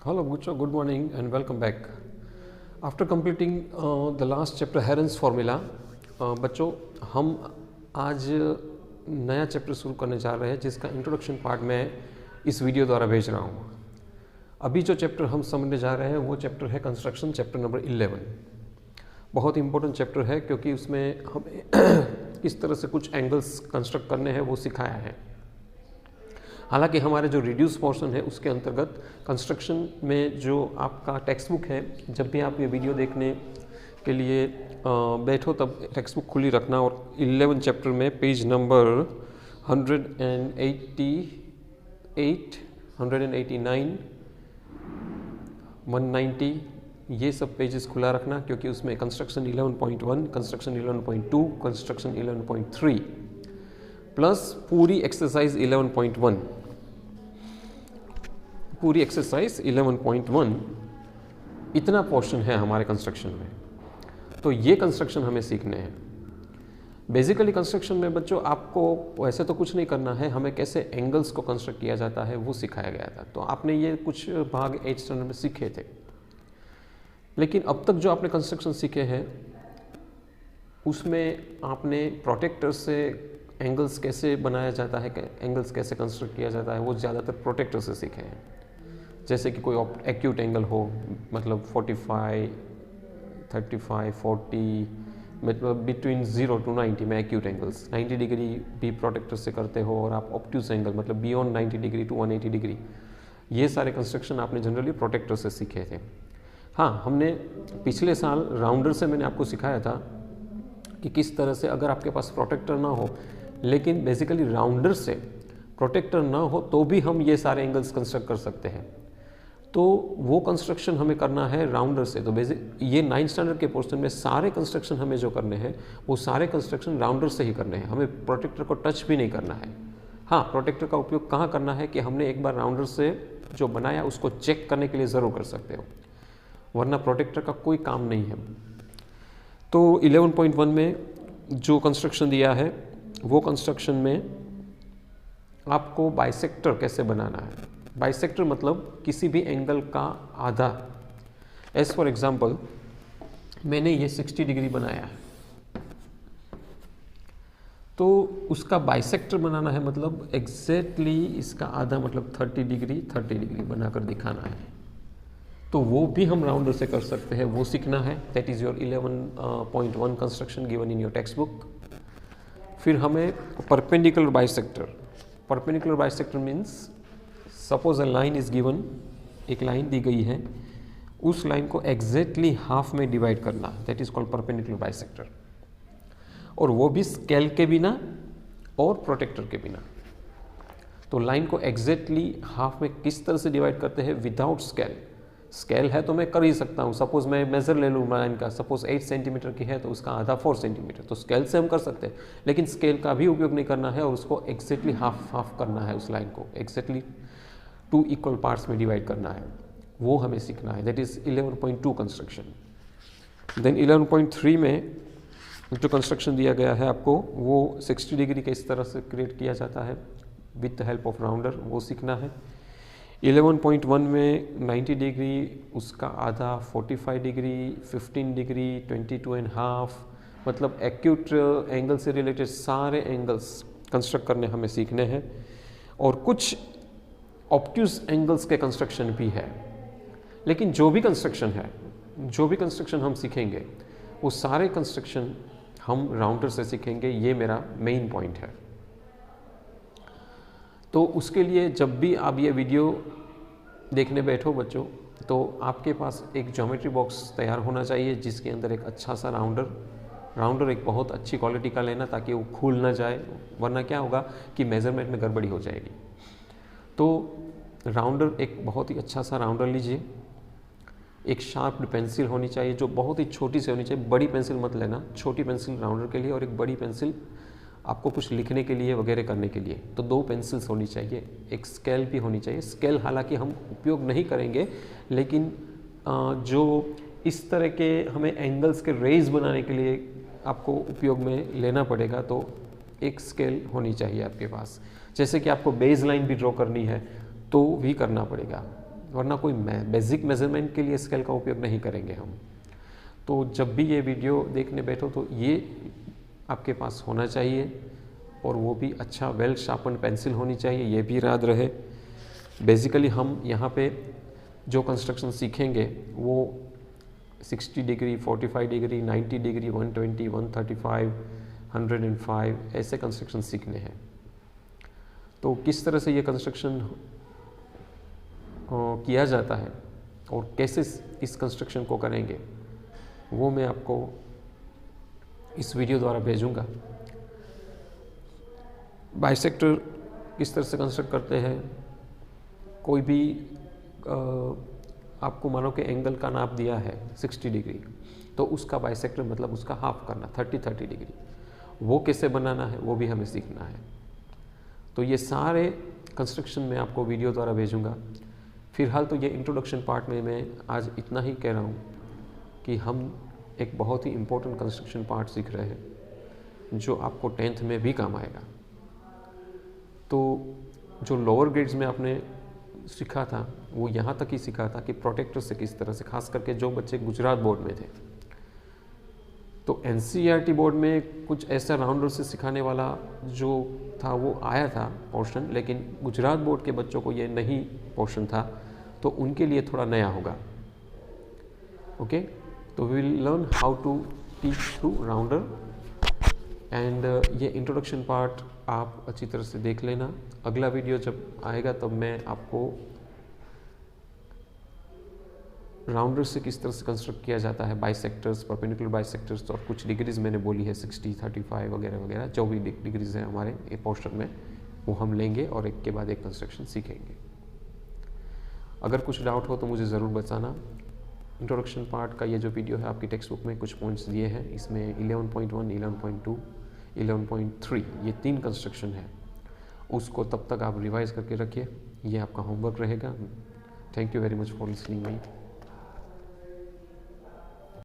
Hello, good morning and welcome back. After completing the last chapter Heron's formula, बच्चों हम आज नया chapter शुरू करने जा रहे हैं जिसका इंट्रोडक्शन पार्ट मैं इस वीडियो द्वारा भेज रहा हूँ। अभी जो चैप्टर हम समझने जा रहे हैं वो चैप्टर है कंस्ट्रक्शन, चैप्टर नंबर 11। बहुत इंपॉर्टेंट चैप्टर है क्योंकि उसमें हमें किस तरह से कुछ एंगल्स कंस्ट्रक्ट करने हैं वो सिखाया है। हालांकि हमारे जो रिड्यूस पोर्शन है उसके अंतर्गत कंस्ट्रक्शन में जो आपका टेक्स्ट बुक है, जब भी आप ये वीडियो देखने के लिए बैठो तब टेक्स्ट बुक खुली रखना और 11 चैप्टर में पेज नंबर 188, 189, 190 ये सब पेजेस खुला रखना क्योंकि उसमें कंस्ट्रक्शन 11.1, कंस्ट्रक्शन 11.2, कंस्ट्रक्शन 11.3 प्लस पूरी एक्सरसाइज 11.1, पूरी एक्सरसाइज 11.1 इतना पोर्शन है हमारे कंस्ट्रक्शन में। तो ये कंस्ट्रक्शन हमें सीखने हैं। बेसिकली कंस्ट्रक्शन में बच्चों आपको वैसे तो कुछ नहीं करना है, हमें कैसे एंगल्स को कंस्ट्रक्ट किया जाता है वो सिखाया गया था। तो आपने ये कुछ भाग 8th स्टैंडर्ड में सीखे थे, लेकिन अब तक जो आपने कंस्ट्रक्शन सीखे हैं उसमें आपने प्रोटेक्टर से एंगल्स कैसे बनाया जाता है, एंगल्स कैसे कंस्ट्रक्ट किया जाता है वो ज़्यादातर प्रोटेक्टर से सीखे हैं। जैसे कि कोई एक्यूट एंगल हो, मतलब 45, 35, 40, मतलब बिटवीन 0 to 90 में एक्यूट एंगल्स, 90 डिग्री भी प्रोटेक्टर से करते हो और आप ऑब्ट्यूज एंगल मतलब बियॉन्ड 90 डिग्री टू 180 डिग्री, ये सारे कंस्ट्रक्शन आपने जनरली प्रोटेक्टर से सीखे थे। हाँ, हमने पिछले साल राउंडर से मैंने आपको सिखाया था कि किस तरह से अगर आपके पास प्रोटेक्टर ना हो, लेकिन बेसिकली राउंडर से प्रोटेक्टर ना हो तो भी हम ये सारे एंगल्स कंस्ट्रक्ट कर सकते हैं। तो वो कंस्ट्रक्शन हमें करना है राउंडर से। तो बेसिक ये 9th स्टैंडर्ड के पोर्शन में सारे कंस्ट्रक्शन हमें जो करने हैं वो सारे कंस्ट्रक्शन राउंडर से ही करने हैं, हमें प्रोटेक्टर को टच भी नहीं करना है। हाँ, प्रोटेक्टर का उपयोग कहाँ करना है कि हमने एक बार राउंडर से जो बनाया उसको चेक करने के लिए ज़रूर कर सकते हो, वरना प्रोटेक्टर का कोई काम नहीं है। तो 11.1 में जो कंस्ट्रक्शन दिया है वो कंस्ट्रक्शन में आपको बाइसेक्टर कैसे बनाना है। बाइसेक्टर मतलब किसी भी एंगल का आधा। एज फॉर एग्जांपल मैंने ये 60 डिग्री बनाया है, तो उसका बाइसेक्टर बनाना है मतलब एग्जैक्टली इसका आधा मतलब 30 डिग्री बनाकर दिखाना है। तो वो भी हम राउंडर से कर सकते हैं, वो सीखना है। That is your 11.1 construction given in your text book. फिर हमें perpendicular bisector means suppose a line is given, एक लाइन दी गई है, उस लाइन को एग्जैक्टली हाफ में डिवाइड करना, that is called perpendicular bisector. और वो भी स्केल के बिना और प्रोटेक्टर के बिना। तो लाइन को एग्जैक्टली हाफ में किस तरह से डिवाइड करते हैं विदाउट स्केल। स्केल है तो मैं कर ही सकता हूँ, सपोज मैं मेजर ले लूँ लाइन का, सपोज 8 सेंटीमीटर की है तो उसका आधा 4 सेंटीमीटर, तो स्केल से हम कर सकते हैं, लेकिन स्केल का भी उपयोग नहीं करना है और उसको एग्जैक्टली हाफ करना है, उस लाइन को एग्जैक्टली 2 इक्वल पार्ट्स में डिवाइड करना है, वो हमें सीखना है। That is 11.2 construction. देन 11.3 में जो कंस्ट्रक्शन दिया गया है आपको वो 60 डिग्री के इस तरह से क्रिएट किया जाता है with the help of rounder, वो सीखना है। 11.1 में 90 डिग्री, उसका आधा 45 डिग्री, 15 डिग्री, 22.5, मतलब एक्यूट एंगल से रिलेटेड सारे एंगल्स कंस्ट्रक्ट करने हमें सीखने हैं। और कुछ ऑब्ट्यूज एंगल्स के कंस्ट्रक्शन भी है, लेकिन जो भी कंस्ट्रक्शन हम सीखेंगे वो सारे कंस्ट्रक्शन हम राउंडर से सीखेंगे, ये मेरा मेन पॉइंट है। तो उसके लिए जब भी आप ये वीडियो देखने बैठो बच्चों, तो आपके पास एक ज्योमेट्री बॉक्स तैयार होना चाहिए जिसके अंदर एक अच्छा सा राउंडर एक बहुत अच्छी क्वालिटी का लेना ताकि वो खुल ना जाए, वरना क्या होगा कि मेज़रमेंट में गड़बड़ी हो जाएगी। तो राउंडर, एक बहुत ही अच्छा सा राउंडर लीजिए। एक शार्प्ड पेंसिल होनी चाहिए जो बहुत ही छोटी सी होनी चाहिए, बड़ी पेंसिल मत लेना, छोटी पेंसिल राउंडर के लिए और एक बड़ी पेंसिल आपको कुछ लिखने के लिए वगैरह करने के लिए। तो 2 पेंसिल्स होनी चाहिए, एक स्केल भी होनी चाहिए। स्केल हालांकि हम उपयोग नहीं करेंगे, लेकिन जो इस तरह के हमें एंगल्स के रेज बनाने के लिए आपको उपयोग में लेना पड़ेगा, तो एक स्केल होनी चाहिए आपके पास। जैसे कि आपको बेस लाइन भी ड्रॉ करनी है तो भी करना पड़ेगा, वरना कोई बेसिक मेजरमेंट के लिए स्केल का उपयोग नहीं करेंगे हम। तो जब भी ये वीडियो देखने बैठो तो ये आपके पास होना चाहिए, और वो भी अच्छा वेल शार्पन पेंसिल होनी चाहिए, ये भी याद रहे। बेसिकली हम यहाँ पे जो कंस्ट्रक्शन सीखेंगे वो 60 डिग्री, 45 डिग्री, 90 डिग्री, 120, 135, 105 ऐसे कंस्ट्रक्शन सीखने हैं। तो किस तरह से ये कंस्ट्रक्शन किया जाता है और कैसे इस कंस्ट्रक्शन को करेंगे वो मैं आपको इस वीडियो द्वारा भेजूंगा। बाइसेक्टर किस तरह से कंस्ट्रक्ट करते हैं, कोई भी आपको मानो कि एंगल का नाप दिया है 60 डिग्री, तो उसका बाइसेक्टर मतलब उसका हाफ करना 30 डिग्री, वो कैसे बनाना है वो भी हमें सीखना है। तो ये सारे कंस्ट्रक्शन मैं आपको वीडियो द्वारा भेजूंगा। फिलहाल तो ये इंट्रोडक्शन पार्ट में मैं आज इतना ही कह रहा हूँ कि हम एक बहुत ही इम्पोर्टेंट कंस्ट्रक्शन पार्ट सीख रहे हैं जो आपको 10th में भी काम आएगा। तो जो लोअर ग्रेड्स में आपने सीखा था वो यहाँ तक ही सीखा था कि प्रोटेक्टर से किस तरह से, खास करके जो बच्चे गुजरात बोर्ड में थे। तो NCERT बोर्ड में कुछ ऐसा राउंडर से सिखाने वाला जो था वो आया था पोर्शन, लेकिन गुजरात बोर्ड के बच्चों को ये नहीं पोर्शन था, तो उनके लिए थोड़ा नया होगा। ओके, तो we will learn how to teach through rounder, and ये इंट्रोडक्शन पार्ट आप अच्छी तरह से देख लेना। अगला वीडियो जब आएगा तब मैं आपको राउंडर से किस तरह से कंस्ट्रक्ट किया जाता है, बाइसेक्टर्स, परपेंडिकुलर बाइसेक्टर्स, और कुछ डिग्रीज मैंने बोली है 60, 35 वगैरह वगैरह, जो भी डिग्रीज हैं हमारे ये पोर्शन में, वो हम लेंगे और एक के बाद एक कंस्ट्रक्शन सीखेंगे। अगर कुछ डाउट हो तो मुझे ज़रूर बताना। इंट्रोडक्शन पार्ट का ये जो वीडियो है आपकी टेक्स्ट बुक में कुछ पॉइंट्स दिए हैं, इसमें 11.1, 11.2, 11.3 ये 3 कंस्ट्रक्शन है, उसको तब तक आप रिवाइज करके रखिए, ये आपका होमवर्क रहेगा। Thank you very much for listening me.